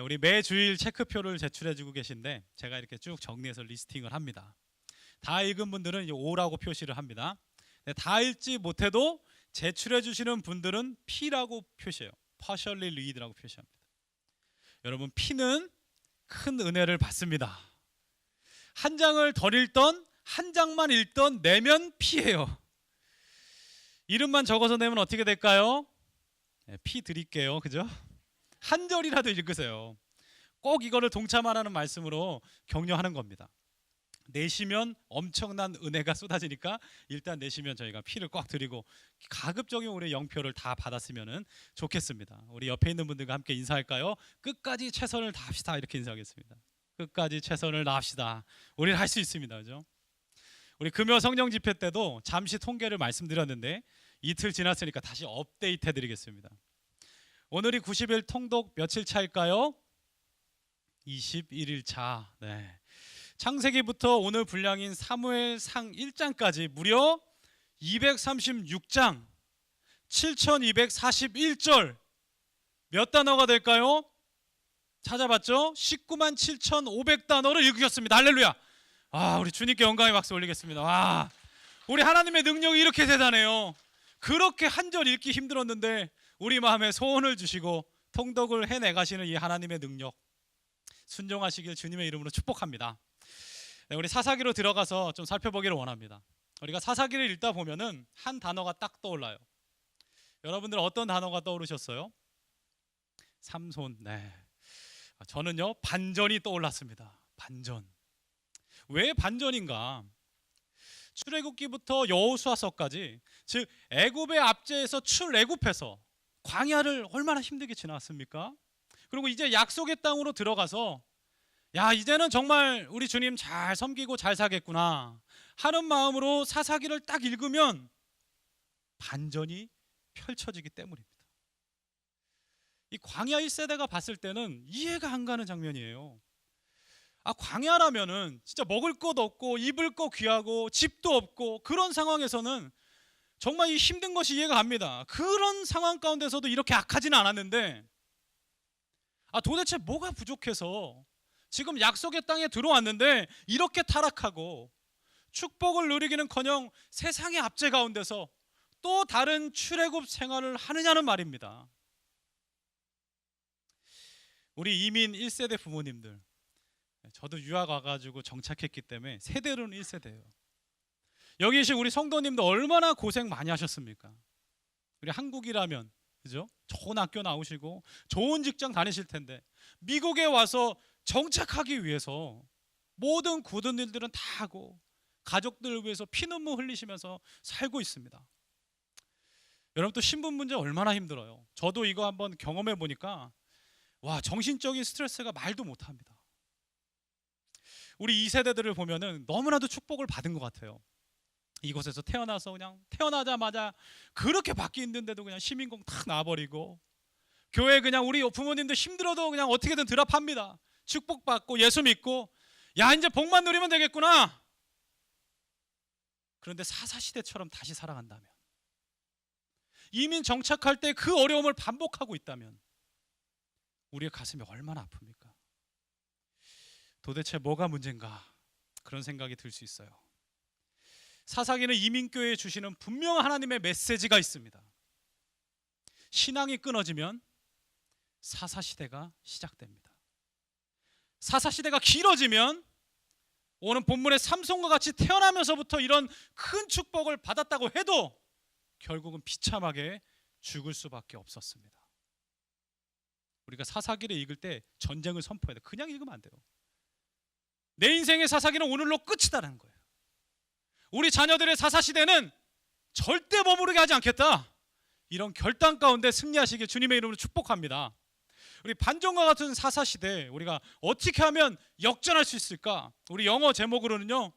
우리 매주일 체크표를 제출해주고 계신데 제가 이렇게 쭉 정리해서 리스팅을 합니다. 다 읽은 분들은 이제 O라고 표시를 합니다. 다 읽지 못해도 제출해주시는 분들은 P라고 표시해요. Partially read라고 표시합니다. 여러분, P는 큰 은혜를 받습니다. 한 장을 덜 읽던, 한 장만 읽던 내면 P예요. 이름만 적어서 내면 어떻게 될까요? P 드릴게요. 그죠? 한 절이라도 읽으세요. 꼭 이거를 동참하라는 말씀으로 격려하는 겁니다. 내시면 엄청난 은혜가 쏟아지니까 일단 내시면 저희가 P를 꼭 드리고 가급적이면 우리 영표를 다 받았으면 좋겠습니다. 우리 옆에 있는 분들과 함께 인사할까요? 끝까지 최선을 다합시다. 이렇게 인사하겠습니다. 끝까지 최선을 다합시다. 우리는 할 수 있습니다. 그죠? 우리 금요 성령 집회 때도 잠시 통계를 말씀드렸는데 이틀 지났으니까 다시 업데이트 해드리겠습니다. 오늘이 90일 통독 며칠 차일까요? 21일 차. 네. 창세기부터 오늘 분량인 사무엘상 1장까지 무려 236장 7241절 몇 단어가 될까요? 찾아봤죠? 19만 7,500단어를 읽으셨습니다. 할렐루야. 우리 주님께 영광의 박수 올리겠습니다. 와, 우리 하나님의 능력이 이렇게 대단해요. 그렇게 한 절 읽기 힘들었는데 우리 마음에 소원을 주시고 통독을 해내가시는 이 하나님의 능력 순종하시길 주님의 이름으로 축복합니다. 네, 우리 사사기로 들어가서 좀 살펴보기를 원합니다. 우리가 사사기를 읽다 보면은 한 단어가 딱 떠올라요. 여러분들 어떤 단어가 떠오르셨어요? 삼손. 네. 저는요 반전이 떠올랐습니다. 반전. 왜 반전인가? 출애굽기부터 여호수아서까지, 즉 애굽의 압제에서 출애굽해서 광야를 얼마나 힘들게 지났습니까? 그리고 이제 약속의 땅으로 들어가서 야, 이제는 정말 우리 주님 잘 섬기고 잘 사겠구나 하는 마음으로 사사기를 딱 읽으면 반전이 펼쳐지기 때문입니다. 이 광야 1세대가 봤을 때는 이해가 안 가는 장면이에요. 광야라면은 진짜 먹을 것 없고 입을 것 귀하고 집도 없고 그런 상황에서는 정말 이 힘든 것이 이해가 갑니다. 그런 상황 가운데서도 이렇게 악하지는 않았는데 도대체 뭐가 부족해서 지금 약속의 땅에 들어왔는데 이렇게 타락하고 축복을 누리기는커녕 세상의 압제 가운데서 또 다른 출애굽 생활을 하느냐는 말입니다. 우리 이민 1세대 부모님들, 저도 유학 와가지고 정착했기 때문에 세대로는 1세대예요. 여기 계신 우리 성도님도 얼마나 고생 많이 하셨습니까? 우리 한국이라면 그죠? 좋은 학교 나오시고 좋은 직장 다니실 텐데 미국에 와서 정착하기 위해서 모든 굳은 일들은 다 하고 가족들을 위해서 피눈물 흘리시면서 살고 있습니다. 여러분, 또 신분 문제 얼마나 힘들어요. 저도 이거 한번 경험해 보니까 와, 정신적인 스트레스가 말도 못합니다. 우리 2세대들을 보면은 너무나도 축복을 받은 것 같아요. 이곳에서 태어나서 그냥 태어나자마자 그렇게 받기 힘든데도 그냥 시민공 탁 나와버리고, 교회 그냥 우리 부모님들 힘들어도 그냥 어떻게든 드랍합니다. 축복받고 예수 믿고 야, 이제 복만 누리면 되겠구나. 그런데 사사시대처럼 다시 살아간다면, 이민 정착할 때 그 어려움을 반복하고 있다면 우리의 가슴이 얼마나 아픕니까? 도대체 뭐가 문제인가? 그런 생각이 들 수 있어요. 사사기는 이민교회에 주시는 분명한 하나님의 메시지가 있습니다. 신앙이 끊어지면 사사시대가 시작됩니다. 사사시대가 길어지면 오늘 본문의 삼손과 같이 태어나면서부터 이런 큰 축복을 받았다고 해도 결국은 비참하게 죽을 수밖에 없었습니다. 우리가 사사기를 읽을 때 전쟁을 선포해야 돼요. 그냥 읽으면 안 돼요. 내 인생의 사사기는 오늘로 끝이다라는 거예요. 우리 자녀들의 사사시대는 절대 머무르게 하지 않겠다, 이런 결단 가운데 승리하시길 주님의 이름으로 축복합니다. 우리 반전과 같은 사사시대 우리가 어떻게 하면 역전할 수 있을까? 우리 영어 제목으로는요,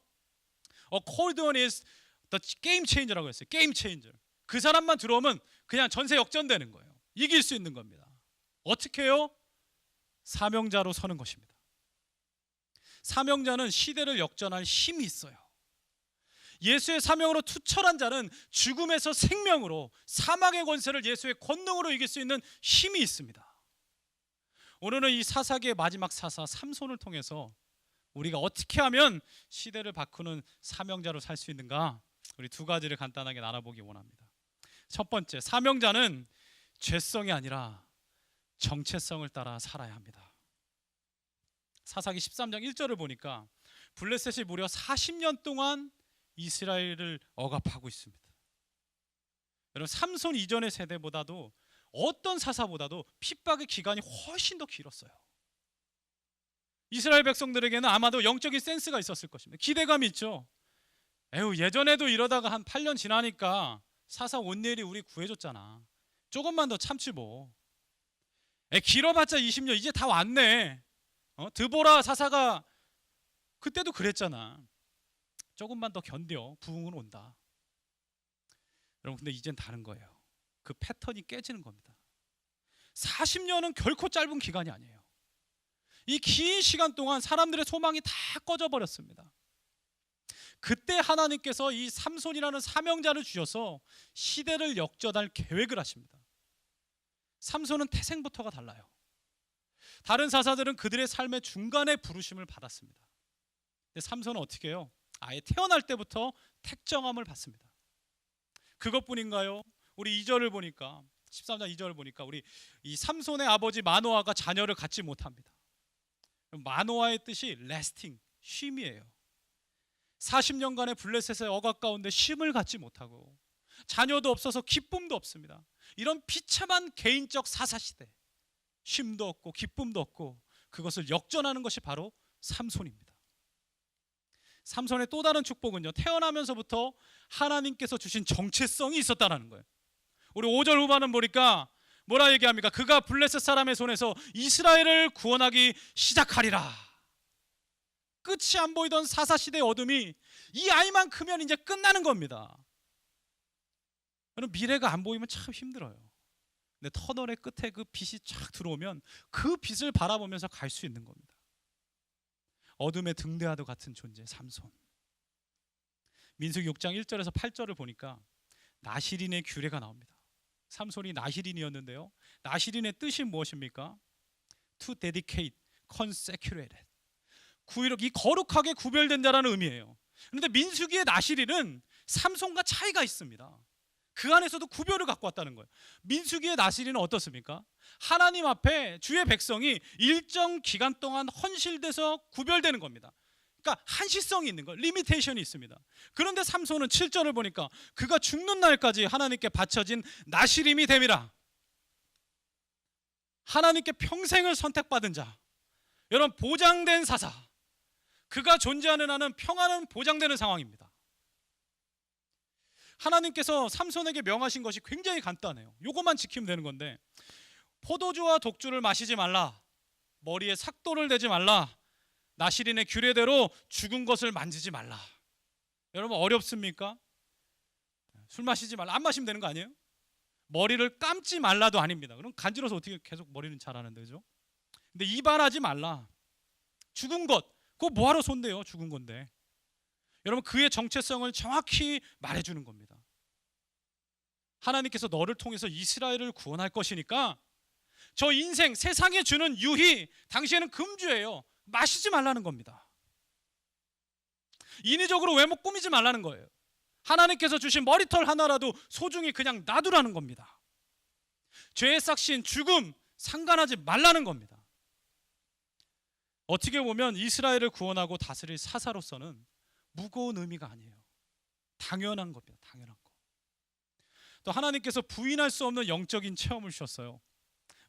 A cold one is the game changer라고 했어요. 게임 체인저. 그 사람만 들어오면 그냥 전세 역전되는 거예요. 이길 수 있는 겁니다. 어떻게 해요? 사명자로 서는 것입니다. 사명자는 시대를 역전할 힘이 있어요. 예수의 사명으로 투철한 자는 죽음에서 생명으로, 사망의 권세를 예수의 권능으로 이길 수 있는 힘이 있습니다. 오늘은 이 사사기의 마지막 사사 삼손을 통해서 우리가 어떻게 하면 시대를 바꾸는 사명자로 살 수 있는가, 우리 두 가지를 간단하게 나눠보기 원합니다. 첫 번째, 사명자는 죄성이 아니라 정체성을 따라 살아야 합니다. 사사기 13장 1절을 보니까 블레셋이 무려 40년 동안 이스라엘을 억압하고 있습니다. 여러분, 삼손 이전의 세대보다도 어떤 사사보다도 핍박의 기간이 훨씬 더 길었어요. 이스라엘 백성들에게는 아마도 영적인 센스가 있었을 것입니다. 기대감이 있죠. 에휴, 예전에도 이러다가 한 8년 지나니까 사사 온니엘이 우리 구해줬잖아. 조금만 더 참지 뭐. 길어봤자 20년, 이제 다 왔네. 드보라 사사가 그때도 그랬잖아. 조금만 더 견뎌, 부흥은 온다. 여러분, 근데 이젠 다른 거예요. 그 패턴이 깨지는 겁니다. 40년은 결코 짧은 기간이 아니에요. 이 긴 시간 동안 사람들의 소망이 다 꺼져버렸습니다. 그때 하나님께서 이 삼손이라는 사명자를 주셔서 시대를 역전할 계획을 하십니다. 삼손은 태생부터가 달라요. 다른 사사들은 그들의 삶의 중간에 부르심을 받았습니다. 근데 삼손은 어떻게 해요? 아예 태어날 때부터 택정함을 받습니다. 그것뿐인가요? 우리 2절을 보니까, 13장 2절을 보니까 우리 이 삼손의 아버지 마노아가 자녀를 갖지 못합니다. 마노아의 뜻이 래스팅, 쉼이에요. 40년간의 블레셋의 억압 가운데 쉼을 갖지 못하고 자녀도 없어서 기쁨도 없습니다. 이런 비참한 개인적 사사시대, 쉼도 없고 기쁨도 없고, 그것을 역전하는 것이 바로 삼손입니다. 삼손의 또 다른 축복은요, 태어나면서부터 하나님께서 주신 정체성이 있었다는 거예요. 우리 5절 후반은 보니까 뭐라 얘기합니까? 그가 블레셋 사람의 손에서 이스라엘을 구원하기 시작하리라. 끝이 안 보이던 사사시대의 어둠이 이 아이만 크면 이제 끝나는 겁니다. 여러분, 미래가 안 보이면 참 힘들어요. 근데 터널의 끝에 그 빛이 쫙 들어오면 그 빛을 바라보면서 갈 수 있는 겁니다. 어둠의 등대와도 같은 존재, 삼손. 민수기 6장 1절에서 8절을 보니까 나시린의 규례가 나옵니다. 삼손이 나시린이었는데요, 나시린의 뜻이 무엇입니까? To dedicate, consecrated. 이 거룩하게 구별된 자라는 의미예요. 그런데 민수기의 나시린은 삼손과 차이가 있습니다. 그 안에서도 구별을 갖고 왔다는 거예요. 민수기의 나시린은 어떻습니까? 하나님 앞에 주의 백성이 일정 기간 동안 헌실돼서 구별되는 겁니다. 그러니까 한시성이 있는 거예요. 리미테이션이 있습니다. 그런데 삼손은 7절을 보니까 그가 죽는 날까지 하나님께 바쳐진 나시림이 됨이라. 하나님께 평생을 선택받은 자, 여러분, 보장된 사사, 그가 존재하는 한은 평안은 보장되는 상황입니다. 하나님께서 삼손에게 명하신 것이 굉장히 간단해요. 이것만 지키면 되는 건데, 포도주와 독주를 마시지 말라, 머리에 삭도를 대지 말라, 나시린의 규례대로 죽은 것을 만지지 말라. 여러분, 어렵습니까? 술 마시지 말라, 안 마시면 되는 거 아니에요? 머리를 감지 말라도 아닙니다. 그럼 간지러서 어떻게 계속 머리는 자라는데, 그죠? 근데 이발하지 말라. 죽은 것, 그거 뭐하러 손대요? 죽은 건데. 여러분, 그의 정체성을 정확히 말해주는 겁니다. 하나님께서 너를 통해서 이스라엘을 구원할 것이니까 저 인생, 세상에 주는 유희, 당시에는 금주예요. 마시지 말라는 겁니다. 인위적으로 외모 꾸미지 말라는 거예요. 하나님께서 주신 머리털 하나라도 소중히 그냥 놔두라는 겁니다. 죄의 싹신, 죽음 상관하지 말라는 겁니다. 어떻게 보면 이스라엘을 구원하고 다스릴 사사로서는 무거운 의미가 아니에요. 당연한 겁니다. 당연한 거. 또 하나님께서 부인할 수 없는 영적인 체험을 주셨어요.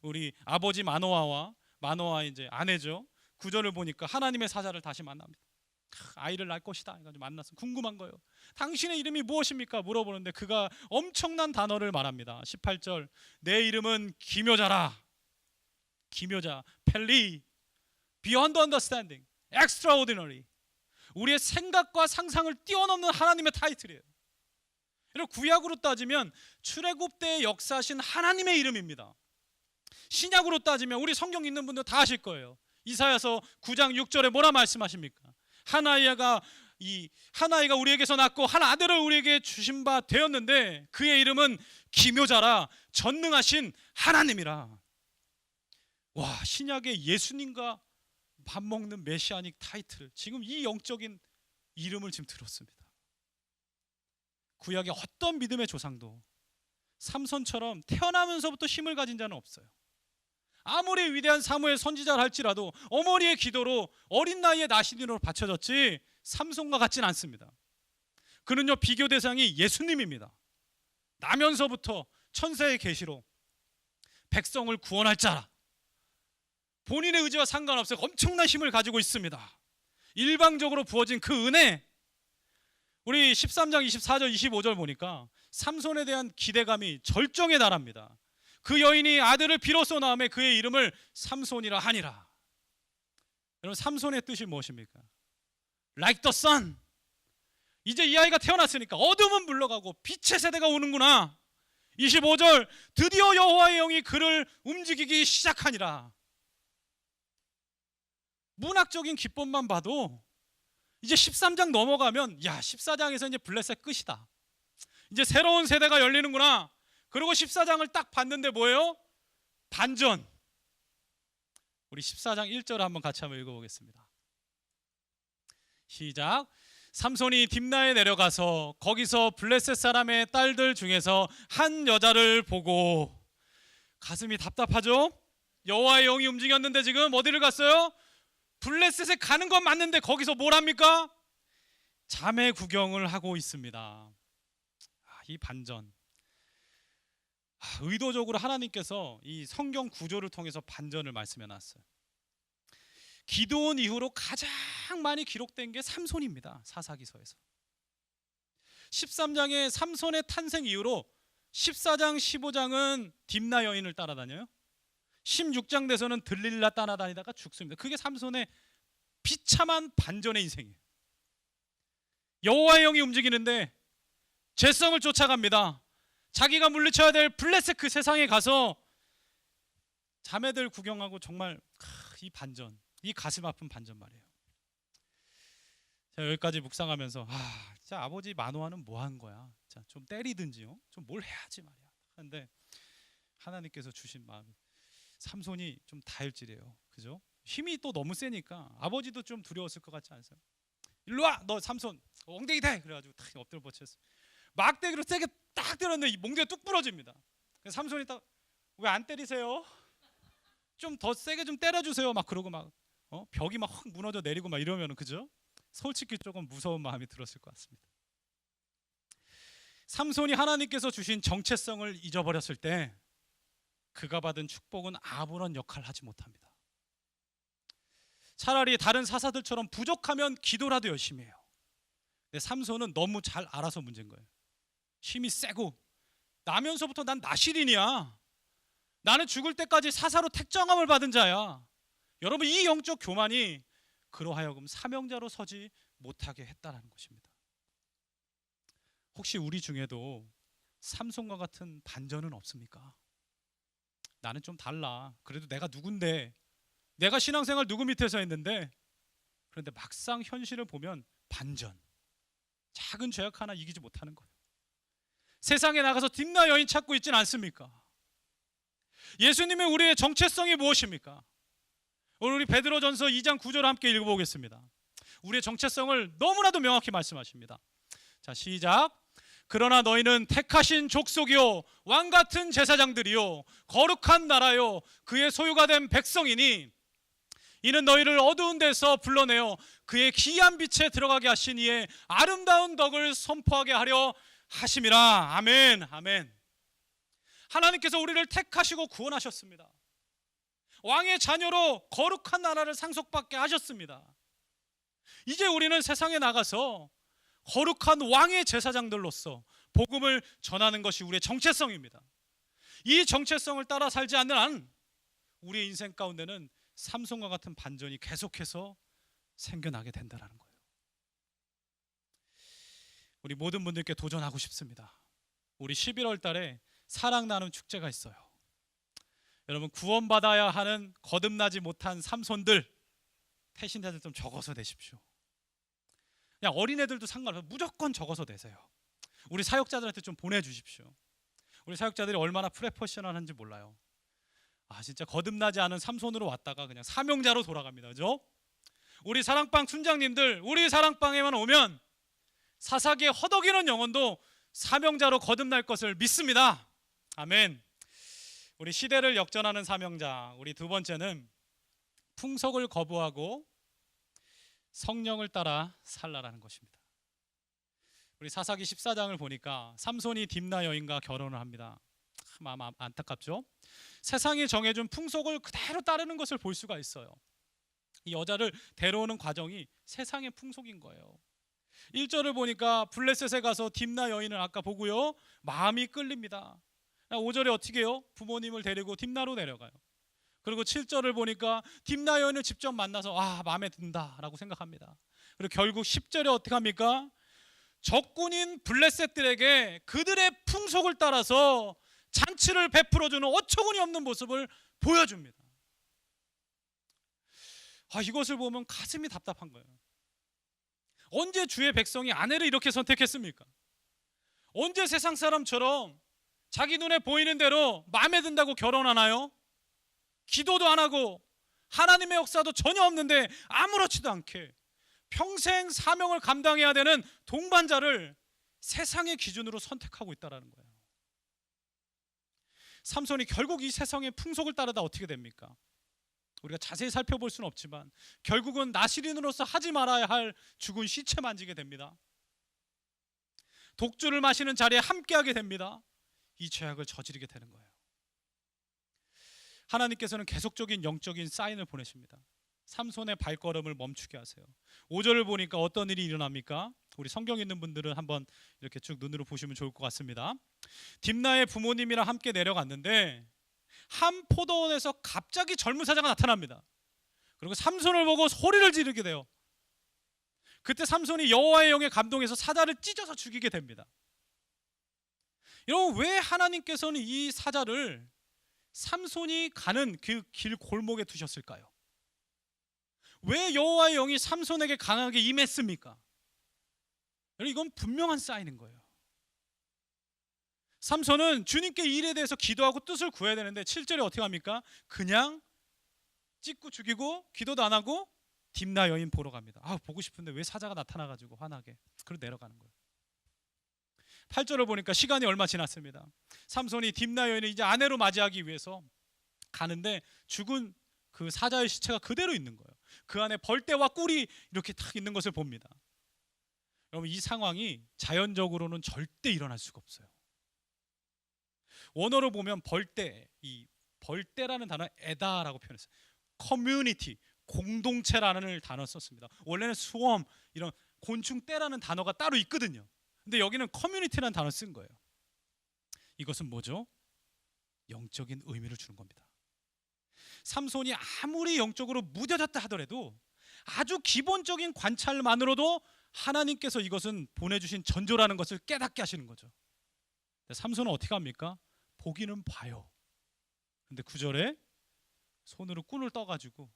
우리 아버지 마노아의 이제 아내죠. 9절을 보니까 하나님의 사자를 다시 만납니다. 아이를 낳을 것이다. 해가지고 만나서 궁금한 거예요. 당신의 이름이 무엇입니까? 물어보는데 그가 엄청난 단어를 말합니다. 18절, 내 이름은 기묘자라. 기묘자, 펠리, beyond understanding, extraordinary. 우리의 생각과 상상을 뛰어넘는 하나님의 타이틀이에요. 이런 구약으로 따지면 출애굽 때에 역사하신 하나님의 이름입니다. 신약으로 따지면 우리 성경 읽는 분들 다 아실 거예요. 이사야서 9장 6절에 뭐라 말씀하십니까? 한 아이가 우리에게서 낳고 한 아들을 우리에게 주신 바 되었는데 그의 이름은 기묘자라, 전능하신 하나님이라. 와, 신약의 예수님과 밥 먹는 메시아닉 타이틀, 지금 이 영적인 이름을 지금 들었습니다. 구약의 어떤 믿음의 조상도 삼손처럼 태어나면서부터 힘을 가진 자는 없어요. 아무리 위대한 사무엘 선지자를 할지라도 어머니의 기도로 어린 나이에 나시린으로 받쳐졌지 삼손과 같지는 않습니다. 그는요, 비교 대상이 예수님입니다. 나면서부터 천사의 계시로 백성을 구원할 자라, 본인의 의지와 상관없이 엄청난 힘을 가지고 있습니다. 일방적으로 부어진 그 은혜, 우리 13장 24절 25절 보니까 삼손에 대한 기대감이 절정에 달합니다. 그 여인이 아들을 비로소 낳음에 그의 이름을 삼손이라 하니라. 여러분, 삼손의 뜻이 무엇입니까? Like the sun. 이제 이 아이가 태어났으니까 어둠은 물러가고 빛의 세대가 오는구나. 25절, 드디어 여호와의 영이 그를 움직이기 시작하니라. 문학적인 기법만 봐도 이제 13장 넘어가면, 야, 14장에서 이제 블레셋 끝이다, 이제 새로운 세대가 열리는구나. 그리고 14장을 딱 봤는데 뭐예요? 반전. 우리 14장 1절 한번 같이 한번 읽어보겠습니다. 시작. 삼손이 딥나에 내려가서 거기서 블레셋 사람의 딸들 중에서 한 여자를 보고, 가슴이 답답하죠? 여호와의 영이 움직였는데 지금 어디를 갔어요? 블레셋에 가는 건 맞는데 거기서 뭘 합니까? 자매 구경을 하고 있습니다. 이 반전, 의도적으로 하나님께서 이 성경 구조를 통해서 반전을 말씀해 놨어요. 기드온 이후로 가장 많이 기록된 게 삼손입니다. 사사기서에서 13장의 삼손의 탄생 이후로 14장 15장은 딥나 여인을 따라다녀요. 16장 돼서는 들릴라 따라다니다가 죽습니다. 그게 삼손의 비참한 반전의 인생이에요. 여호와의 영이 움직이는데 죄성을 쫓아갑니다. 자기가 물리쳐야 될 블레셋 그 세상에 가서 자매들 구경하고, 정말 이 반전, 이 가슴 아픈 반전 말이에요. 제가 여기까지 묵상하면서 진짜 아버지 만호하는 뭐 한 거야? 자, 좀 때리든지요, 좀 뭘 해야지 말이야. 그런데 하나님께서 주신 마음이, 삼손이 좀 다혈질이에요. 그죠? 힘이 또 너무 세니까 아버지도 좀 두려웠을 것 같지 않으세요? 일로 와, 너 삼손 엉덩이 대! 그래가지고 탁 엎드려 뻗쳤어요. 막대기로 세게 딱 때렸는데 이 몽둥이가 뚝 부러집니다. 그래서 삼손이 딱, 왜 안 때리세요? 좀 더 세게 좀 때려주세요. 막 그러고 막 벽이 막 확 무너져 내리고 막 이러면은, 그죠? 솔직히 조금 무서운 마음이 들었을 것 같습니다. 삼손이 하나님께서 주신 정체성을 잊어버렸을 때 그가 받은 축복은 아무런 역할을 하지 못합니다. 차라리 다른 사사들처럼 부족하면 기도라도 열심히 해요. 근데 삼손은 너무 잘 알아서 문제인 거예요. 힘이 세고, 나면서부터 난 나실인이야, 나는 죽을 때까지 사사로 택정함을 받은 자야. 여러분, 이 영적 교만이 그로 하여금 사명자로 서지 못하게 했다는 것입니다. 혹시 우리 중에도 삼손과 같은 반전은 없습니까? 나는 좀 달라, 그래도 내가 누군데, 내가 신앙생활 누구 밑에서 했는데, 그런데 막상 현실을 보면 반전, 작은 죄악 하나 이기지 못하는 거예요. 세상에 나가서 딥나 여인 찾고 있지는 않습니까? 예수님의 우리의 정체성이 무엇입니까? 오늘 우리 베드로전서 2장 9절을 함께 읽어보겠습니다. 우리의 정체성을 너무나도 명확히 말씀하십니다. 자, 시작. 그러나 너희는 택하신 족속이요 왕같은 제사장들이요 거룩한 나라요 그의 소유가 된 백성이니, 이는 너희를 어두운 데서 불러내어 그의 기이한 빛에 들어가게 하신 이의 아름다운 덕을 선포하게 하려 하심이라. 아멘, 아멘. 하나님께서 우리를 택하시고 구원하셨습니다. 왕의 자녀로 거룩한 나라를 상속받게 하셨습니다. 이제 우리는 세상에 나가서 거룩한 왕의 제사장들로서 복음을 전하는 것이 우리의 정체성입니다. 이 정체성을 따라 살지 않는 한 우리의 인생 가운데는 삼손과 같은 반전이 계속해서 생겨나게 된다는 거예요. 우리 모든 분들께 도전하고 싶습니다. 우리 11월 달에 사랑 나눔 축제가 있어요. 여러분, 구원받아야 하는 거듭나지 못한 삼손들, 태신자들 좀 적어서 내십시오. 그냥 어린애들도 상관없어요. 무조건 적어서 내세요. 우리 사역자들한테 좀 보내주십시오. 우리 사역자들이 얼마나 프로페셔널한지 몰라요. 진짜 거듭나지 않은 삼손으로 왔다가 그냥 사명자로 돌아갑니다. 그죠? 우리 사랑방 춘장님들, 우리 사랑방에만 오면 사사기에 허덕이는 영혼도 사명자로 거듭날 것을 믿습니다. 아멘. 우리 시대를 역전하는 사명자, 우리 두 번째는 풍속을 거부하고 성령을 따라 살라라는 것입니다. 우리 사사기 14장을 보니까 삼손이 딥나 여인과 결혼을 합니다. 마음 안타깝죠? 세상이 정해준 풍속을 그대로 따르는 것을 볼 수가 있어요. 이 여자를 데려오는 과정이 세상의 풍속인 거예요. 1절을 보니까 블레셋에 가서 딥나 여인을 아까 보고요, 마음이 끌립니다. 5절에 어떻게 해요? 부모님을 데리고 딥나로 내려가요. 그리고 7절을 보니까 딥나 여인을 직접 만나서 마음에 든다라고 생각합니다. 그리고 결국 10절에 어떻게 합니까? 적군인 블레셋들에게 그들의 풍속을 따라서 잔치를 베풀어주는 어처구니 없는 모습을 보여줍니다. 이것을 보면 가슴이 답답한 거예요. 언제 주의 백성이 아내를 이렇게 선택했습니까? 언제 세상 사람처럼 자기 눈에 보이는 대로 마음에 든다고 결혼하나요? 기도도 안 하고 하나님의 역사도 전혀 없는데 아무렇지도 않게 평생 사명을 감당해야 되는 동반자를 세상의 기준으로 선택하고 있다는 거예요. 삼손이 결국 이 세상의 풍속을 따르다 어떻게 됩니까? 우리가 자세히 살펴볼 수는 없지만 결국은 나시린으로서 하지 말아야 할 죽은 시체 만지게 됩니다. 독주를 마시는 자리에 함께하게 됩니다. 이 죄악을 저지르게 되는 거예요. 하나님께서는 계속적인 영적인 사인을 보내십니다. 삼손의 발걸음을 멈추게 하세요. 5절을 보니까 어떤 일이 일어납니까? 우리 성경 있는 분들은 한번 이렇게 쭉 눈으로 보시면 좋을 것 같습니다. 딥나의 부모님이랑 함께 내려갔는데 한 포도원에서 갑자기 젊은 사자가 나타납니다. 그리고 삼손을 보고 소리를 지르게 돼요. 그때 삼손이 여호와의 영에 감동해서 사자를 찢어서 죽이게 됩니다. 여러분, 왜 하나님께서는 이 사자를 삼손이 가는 그 길 골목에 두셨을까요? 왜 여호와의 영이 삼손에게 강하게 임했습니까? 여러분, 이건 분명한 사인인 거예요. 삼손은 주님께 이 일에 대해서 기도하고 뜻을 구해야 되는데 7절에 어떻게 합니까? 그냥 찢고 죽이고 기도도 안 하고 딥나 여인 보러 갑니다. 보고 싶은데 왜 사자가 나타나가지고 화나게. 그리고 내려가는 거예요. 8절을 보니까 시간이 얼마 지났습니다. 삼손이 딥나 여인을 이제 아내로 맞이하기 위해서 가는데 죽은 그 사자의 시체가 그대로 있는 거예요. 그 안에 벌떼와 꿀이 이렇게 탁 있는 것을 봅니다. 여러분, 이 상황이 자연적으로는 절대 일어날 수가 없어요. 원어로 보면 벌떼, 이 벌떼라는 단어 에다라고 표현했어요. 커뮤니티, 공동체라는 단어 썼습니다. 원래는 스웜, 이런 곤충떼라는 단어가 따로 있거든요. 근데 여기는 커뮤니티라는 단어 쓴 거예요. 이것은 뭐죠? 영적인 의미를 주는 겁니다. 삼손이 아무리 영적으로 무뎌졌다 하더라도 아주 기본적인 관찰만으로도 하나님께서 이것은 보내주신 전조라는 것을 깨닫게 하시는 거죠. 삼손은 어떻게 합니까? 보기는 봐요. 근데 9절에 손으로 꿀을 떠가지고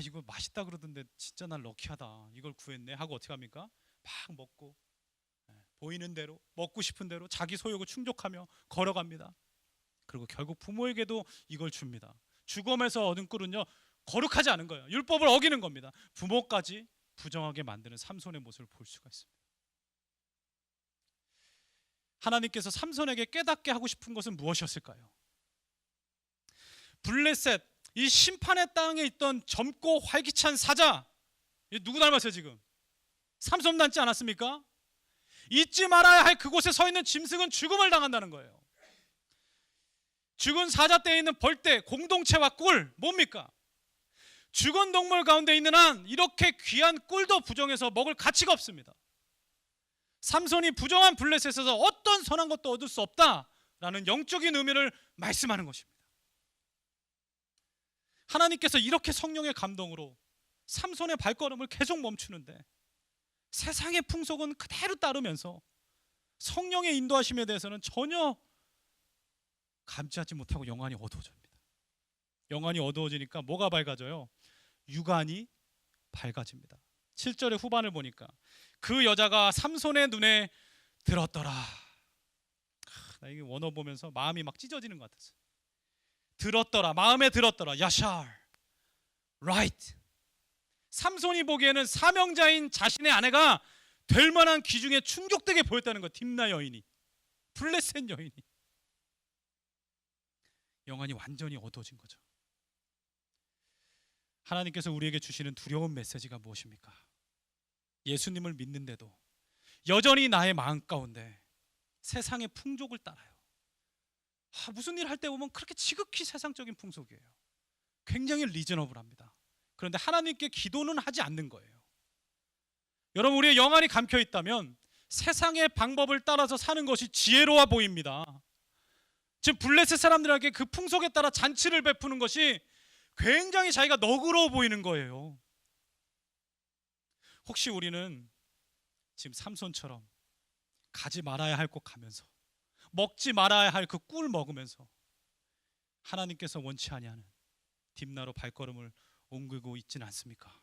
이거 맛있다 그러던데 진짜 난 럭키하다, 이걸 구했네 하고 어떻게 합니까? 막 먹고 보이는 대로 먹고 싶은 대로 자기 소욕을 충족하며 걸어갑니다. 그리고 결국 부모에게도 이걸 줍니다. 죽음에서 얻은 꿀은요, 거룩하지 않은 거예요. 율법을 어기는 겁니다. 부모까지 부정하게 만드는 삼손의 모습을 볼 수가 있습니다. 하나님께서 삼손에게 깨닫게 하고 싶은 것은 무엇이었을까요? 블레셋, 이 심판의 땅에 있던 젊고 활기찬 사자, 누구 닮았어요 지금? 삼손 닮지 않았습니까? 잊지 말아야 할 그곳에 서 있는 짐승은 죽음을 당한다는 거예요. 죽은 사자 떼에 있는 벌떼, 공동체와 꿀, 뭡니까? 죽은 동물 가운데 있는 한 이렇게 귀한 꿀도 부정해서 먹을 가치가 없습니다. 삼손이 부정한 블레셋에서 어떤 선한 것도 얻을 수 없다라는 영적인 의미를 말씀하는 것입니다. 하나님께서 이렇게 성령의 감동으로 삼손의 발걸음을 계속 멈추는데 세상의 풍속은 그대로 따르면서 성령의 인도하심에 대해서는 전혀 감지하지 못하고 영안이 어두워집니다. 영안이 어두워지니까 뭐가 밝아져요? 육안이 밝아집니다. 7절의 후반을 보니까 그 여자가 삼손의 눈에 들었더라. 나 이게 원어 보면서 마음이 막 찢어지는 것 같았어요. 들었더라, 마음에 들었더라. 야샬, right. 삼손이 보기에는 사명자인 자신의 아내가 될 만한 기중에 충족되게 보였다는 거. 딥나 여인이, 블레셋 여인이. 영안이 완전히 어두워진 거죠. 하나님께서 우리에게 주시는 두려운 메시지가 무엇입니까? 예수님을 믿는데도 여전히 나의 마음 가운데 세상의 풍족을 따라요. 무슨 일 할 때 보면 그렇게 지극히 세상적인 풍속이에요. 굉장히 리저너블합니다. 그런데 하나님께 기도는 하지 않는 거예요. 여러분, 우리의 영안이 감겨 있다면 세상의 방법을 따라서 사는 것이 지혜로워 보입니다. 지금 블레셋 사람들에게 그 풍속에 따라 잔치를 베푸는 것이 굉장히 자기가 너그러워 보이는 거예요. 혹시 우리는 지금 삼손처럼 가지 말아야 할 곳 가면서, 먹지 말아야 할 그 꿀 먹으면서 하나님께서 원치 아니하는 딥나로 발걸음을 옮기고 있지는 않습니까?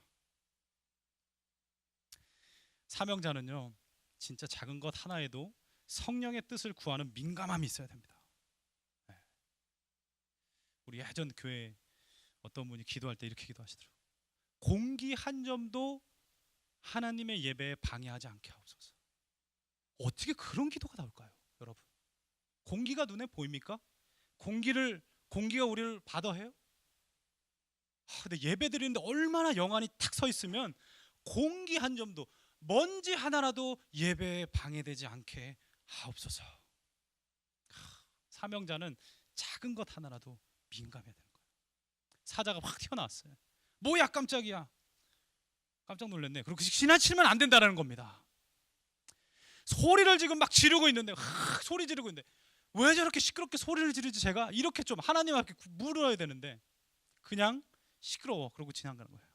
사명자는요, 진짜 작은 것 하나에도 성령의 뜻을 구하는 민감함이 있어야 됩니다. 우리 예전 교회 어떤 분이 기도할 때 이렇게 기도하시더라고요. 공기 한 점도 하나님의 예배에 방해하지 않게 하옵소서. 어떻게 그런 기도가 나올까요, 여러분? 공기가 눈에 보입니까? 공기가 우리를 받아해요? 근데 예배 드리는데 얼마나 영안이 탁 서 있으면 공기 한 점도, 먼지 하나라도 예배에 방해되지 않게 하옵소서. 사명자는 작은 것 하나라도 민감해야 되는 거예요. 사자가 확 튀어나왔어요. 뭐야, 깜짝이야. 깜짝 놀랐네. 그리고 지나치면 안 된다는 겁니다. 소리를 지금 막 지르고 있는데, 소리 지르고 있는데 왜 저렇게 시끄럽게 소리를 지르지? 제가 이렇게 좀 하나님 앞에 물어야 되는데 그냥 시끄러워 그러고 지나가는 거예요.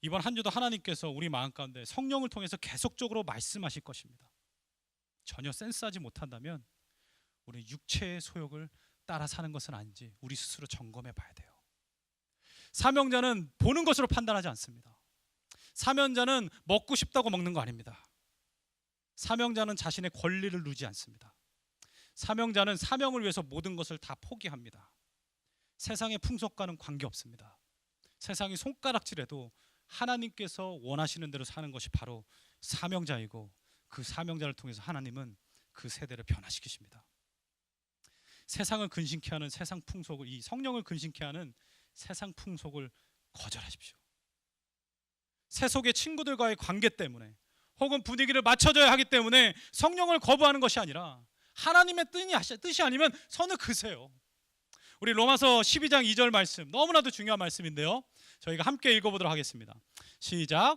이번 한 주도 하나님께서 우리 마음 가운데 성령을 통해서 계속적으로 말씀하실 것입니다. 전혀 센스하지 못한다면 우리 육체의 소욕을 따라 사는 것은 아닌지 우리 스스로 점검해 봐야 돼요. 사명자는 보는 것으로 판단하지 않습니다. 사명자는 먹고 싶다고 먹는 거 아닙니다. 사명자는 자신의 권리를 누리지 않습니다. 사명자는 사명을 위해서 모든 것을 다 포기합니다. 세상의 풍속과는 관계없습니다. 세상이 손가락질해도 하나님께서 원하시는 대로 사는 것이 바로 사명자이고, 그 사명자를 통해서 하나님은 그 세대를 변화시키십니다. 세상을 근심케 하는 세상 풍속을, 이 성령을 근심케 하는 세상 풍속을 거절하십시오. 세속의 친구들과의 관계 때문에 혹은 분위기를 맞춰줘야 하기 때문에 성령을 거부하는 것이 아니라 하나님의 뜻이 아니면 선을 그으세요. 우리 로마서 12장 2절 말씀, 너무나도 중요한 말씀인데요, 저희가 함께 읽어보도록 하겠습니다. 시작.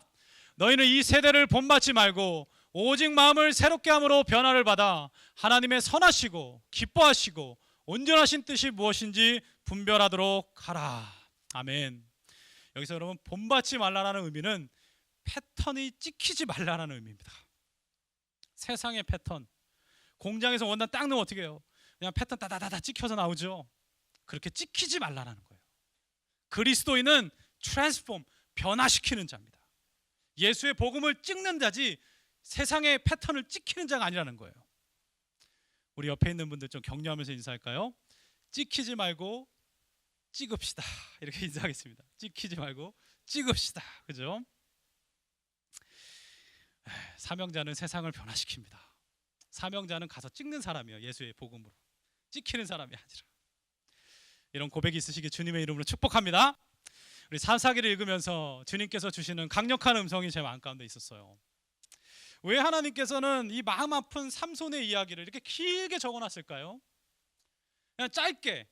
너희는 이 세대를 본받지 말고 오직 마음을 새롭게 함으로 변화를 받아 하나님의 선하시고 기뻐하시고 온전하신 뜻이 무엇인지 분별하도록 하라. 아멘. 여기서 여러분, 본받지 말라라는 의미는 패턴이 찍히지 말라라는 의미입니다. 세상의 패턴, 공장에서 원단 딱 넣으면 어떻게 해요? 그냥 패턴 따다다다 찍혀서 나오죠. 그렇게 찍히지 말라라는 거예요. 그리스도인은 트랜스폼, 변화시키는 자입니다. 예수의 복음을 찍는 자지 세상의 패턴을 찍히는 자가 아니라는 거예요. 우리 옆에 있는 분들 좀 격려하면서 인사할까요? 찍히지 말고 찍읍시다. 이렇게 인사하겠습니다. 찍히지 말고 찍읍시다. 그죠? 사명자는 세상을 변화시킵니다. 사명자는 가서 찍는 사람이에요. 예수의 복음으로. 찍히는 사람이 아니라. 이런 고백이 있으시길 주님의 이름으로 축복합니다. 우리 사사기를 읽으면서 주님께서 주시는 강력한 음성이 제 마음 가운데 있었어요. 왜 하나님께서는 이 마음 아픈 삼손의 이야기를 이렇게 길게 적어놨을까요? 그냥 짧게,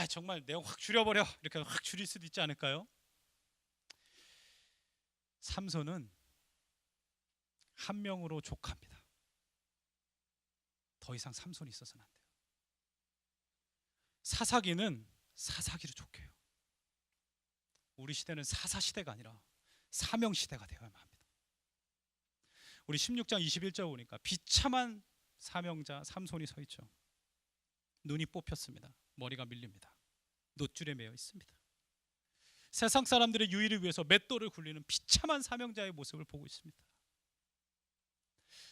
정말 내용 확 줄여버려, 이렇게 확 줄일 수도 있지 않을까요? 삼손은 한 명으로 족합니다. 더 이상 삼손이 있어서는 안 돼요. 사사기는 사사기로 족해요. 우리 시대는 사사 시대가 아니라 사명 시대가 되어야만 합니다. 우리 16장 21절 보니까 비참한 사명자 삼손이 서 있죠. 눈이 뽑혔습니다. 머리가 밀립니다. 놋줄에 매여 있습니다. 세상 사람들의 유의를 위해서 맷돌을 굴리는 비참한 사명자의 모습을 보고 있습니다.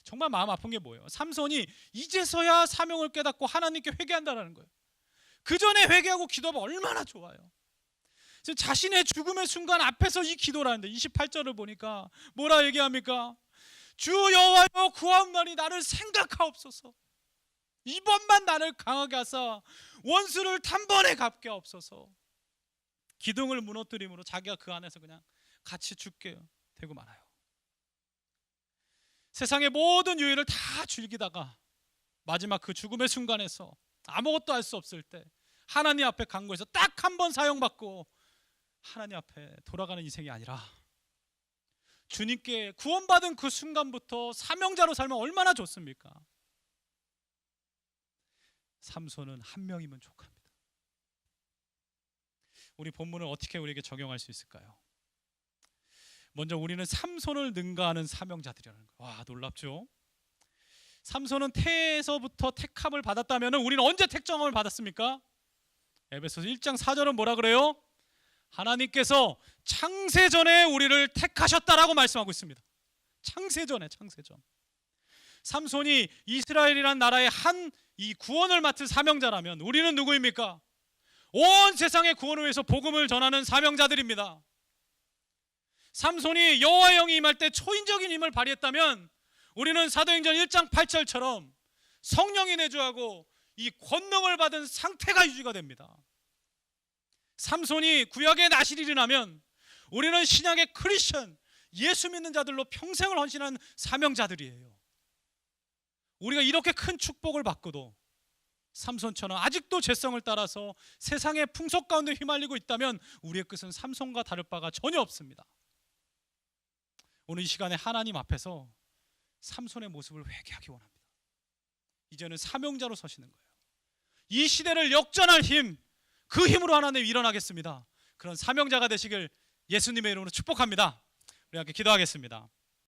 정말 마음 아픈 게 뭐예요? 삼손이 이제서야 사명을 깨닫고 하나님께 회개한다는 거예요. 그 전에 회개하고 기도하면 얼마나 좋아요. 지금 자신의 죽음의 순간 앞에서 이 기도라는데 28절을 보니까 뭐라 얘기합니까? 주 여호와여 구하옵나니 나를 생각하옵소서. 이번만 나를 강하게 하사 원수를 단번에 갚게 하옵소서. 기둥을 무너뜨림으로 자기가 그 안에서 그냥 같이 죽게 되고 말아요. 세상의 모든 유익을 다 즐기다가 마지막 그 죽음의 순간에서 아무것도 할 수 없을 때 하나님 앞에 간구해서 딱 한 번 사용받고 하나님 앞에 돌아가는 인생이 아니라 주님께 구원받은 그 순간부터 사명자로 살면 얼마나 좋습니까? 삼손은 한 명이면 족합니다. 우리 본문을 어떻게 우리에게 적용할 수 있을까요? 먼저 우리는 삼손을 능가하는 사명자들이라는 거예요. 와, 놀랍죠? 삼손은 태에서부터 택함을 받았다면 우리는 언제 택정함을 받았습니까? 에베소서 1장 4절은 뭐라 그래요? 하나님께서 창세전에 우리를 택하셨다라고 말씀하고 있습니다. 창세전에, 창세전. 삼손이 이스라엘이라는 나라의 한 이 구원을 맡은 사명자라면 우리는 누구입니까? 온 세상의 구원을 위해서 복음을 전하는 사명자들입니다. 삼손이 여호와의 영이 임할 때 초인적인 힘을 발휘했다면 우리는 사도행전 1장 8절처럼 성령이 내주하고 이 권능을 받은 상태가 유지가 됩니다. 삼손이 구약의 나실이라면 우리는 신약의 크리스천, 예수 믿는 자들로 평생을 헌신한 사명자들이에요. 우리가 이렇게 큰 축복을 받고도 삼손처럼 아직도 죄성을 따라서 세상의 풍속 가운데 휘말리고 있다면 우리의 끝은 삼손과 다를 바가 전혀 없습니다. 오늘 이 시간에 하나님 앞에서 삼손의 모습을 회개하기 원합니다. 이제는 사명자로 서시는 거예요. 이 시대를 역전할 힘, 그 힘으로 하나님 일어나겠습니다. 그런 사명자가 되시길 예수님의 이름으로 축복합니다. 우리 함께 기도하겠습니다.